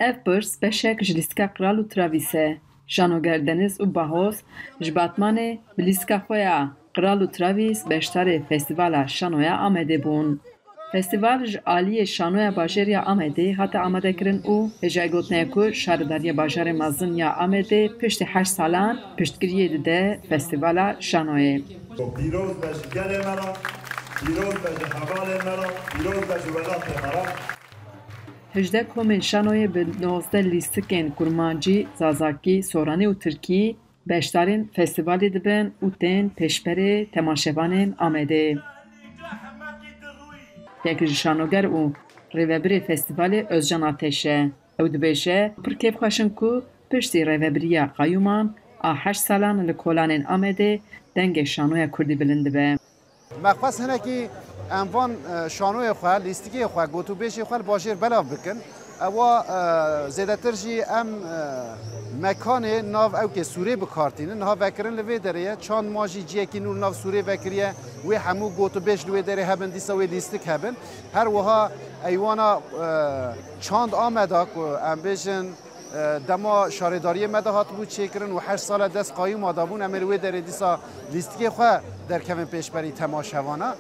ev pirs beşek ji lîstika Qral û Travîsê. Şanoger Deniz û Bahoz ji batmanê bi lîstika xwe ya Qral û Travîs beşdarê Festîvala Şanoya Amedê bûn. Festîval ji aliyê Şanoya Bajêr ya Amedê hate amadekirin û hêja gotineye ku şaredariya bajarê mezin ya Amedê piştî 8 salan piştgiriyê dide Festîvala Şanoyê. Pîroz be ji gelê me re, pîroz be ji hevalê me re, pîroz be ji welatê me re. 18 komên Şanoyê bi 19 lîstikên kurmancî, zazakî, soranî û tirkî beşdarên festîvalê dibin û tên pêşberê temaşevanên Amedê. Yekî ji şanoger û rêvebirê festîvalê Özcan Ateş e. Ew dibêje pir kêfxweşin ku piştî rêvebiriya qayûman a 8 salan li kolanên Amedê dengê şanoya Kurdî bilind dibe. مخواست هنه که اموان شانوی خواه لیستگی خواه گوتوبیشی خواه باشیر بلاف بکن او زیده ترجی ام مکان ناو او که سوری بکارتینه نها وکرن لوی داره چند ماجی جیه که نور ناو سوری وکریه وی همو گوتوبیش لوی داره هبن دیسا وی لیستک هبن هر وها ایوانا چند آمده که ام بیشن دما شارداری مدهات بود چیکرن و 8 سال دست قایم آدابون امروی در دیسا لیستگی خواه در کمین پیشبری تماشاوانا.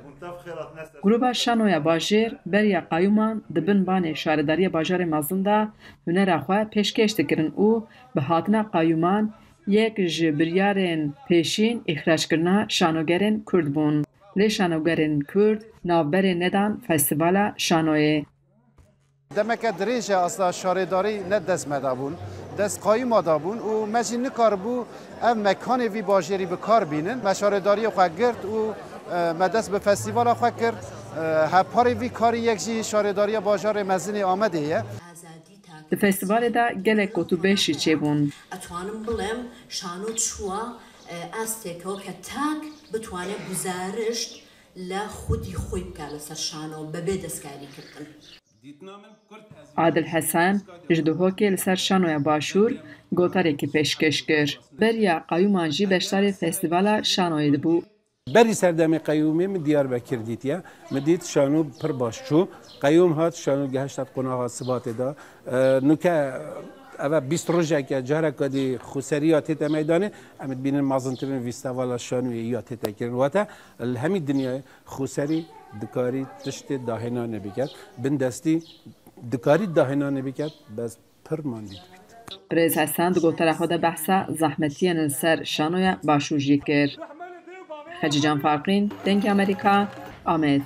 Gruba Şanoya Bajêr beriya qayûman dibin banê şaredariya bajarê mezin de hunera xwe pêşkêş dikirin û bi hatina qayûman yek ji biryarên pêşîn îxraçkirina şanogerên Kurd bûn. Lê şanogerên Kurd navberê nedan Festîvala Şanoyê. Demek ki derece asla şaredari ne dest medabun, dest qayım adabun u mecin nikar bu ev mekanı vi bajeri bi kar binin, meşaredari xwe girt u medes bi festivala xwe kir, hepari vi kari yek jî şaredariya bajarê mezinê Amedê ye. Di festîvalê de gelek gotûbêjî çêbûn. Etwanim bilim şano çûwa ez têko ke tak bitwane guzarisht li xwedî xwe bike li ser şano bibê destkarî kirin. Adil Hesen ji duhokê li ser Şanoya Başûr gotarekî pêşkêş kir. Beriya qayûman jî beşdarê Festîvala Şanoyê dibû. Berî serdemê Qeyûmê min Diyarbekir dîtiye. Min dît şano pir baş çû. Qeyûm hat şano gehiştat qonaxa Sibatê da. Nuke ev 20 rojeke careka dî xuseriya tête meydanê em bînin mezintirin Festîvala Şanoyê ya tête kirin. Wate li hemî dinyayê xuserî dikarî tiştê dahêna biket. Bin destî dikarî dahêna biket bes pir mandî dibît. Birêz Hesen di gotara xwe de behsa zehmetiyên li ser Şanoya Başûr jî kir. Xecî Canfarqîn, Dengê Amerîka, Amed.